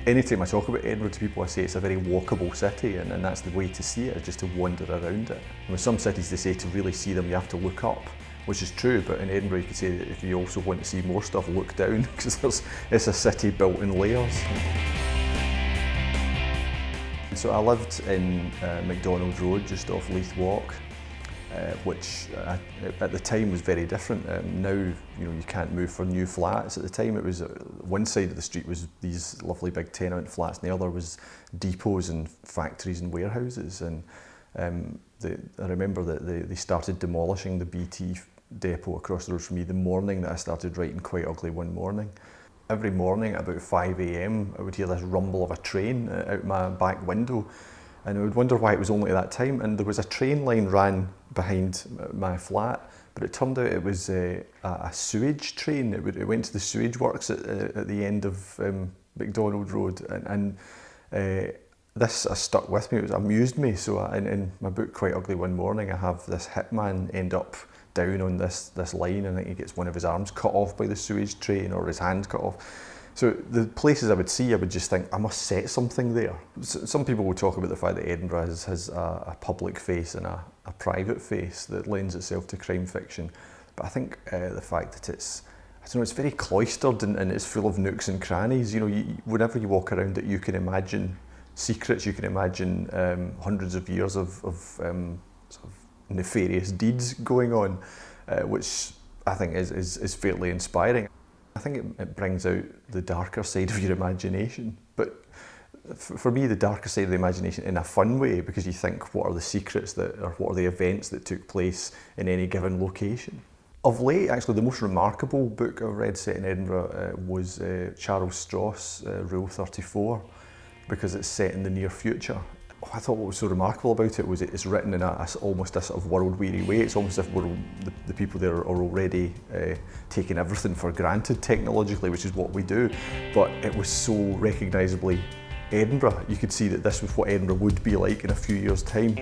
Anytime I talk about Edinburgh to people, I say it's a very walkable city, and that's the way to see it, is just to wander around it. And with some cities, they say to really see them, you have to look up, which is true, but in Edinburgh, you could say that if you also want to see more stuff, look down, because it's a city built in layers. So I lived in McDonald Road, just off Leith Walk, which at the time was very different. Now, you can't move for new flats. At the time, it was one side of the street was these lovely big tenement flats, and the other was depots and factories and warehouses. And I remember that they started demolishing the BT depot across the road from me the morning that I started writing Quite Ugly one morning. Every morning at about 5 a.m, I would hear this rumble of a train out my back window, and I would wonder why it was only at that time. And there was a train line ran behind my flat, but it turned out it was a sewage train. It went to the sewage works at the end of McDonald Road, and this stuck with me. It amused me. So in my book Quite Ugly One Morning, I have this hitman end up down on this line, and I think he gets one of his arms cut off by the sewage train, or his hand cut off. So the places I would see, I would just think, I must set something there. Some people will talk about the fact that Edinburgh has a public face and a private face that lends itself to crime fiction. But I think the fact that it's very cloistered and it's full of nooks and crannies. Whenever you walk around it, you can imagine secrets, you can imagine hundreds of years of sort of nefarious deeds going on, which I think is fairly inspiring. I think it brings out the darker side of your imagination, but for me the darker side of the imagination in a fun way, because you think, what are the secrets or what are the events that took place in any given location? Of late, actually, the most remarkable book I've read set in Edinburgh was Charles Stross' Rule 34, because it's set in the near future. I thought what was so remarkable about it was it's written in almost a sort of world-weary way. It's almost as if the people there are already taking everything for granted technologically, which is what we do. But it was so recognisably Edinburgh. You could see that this was what Edinburgh would be like in a few years' time.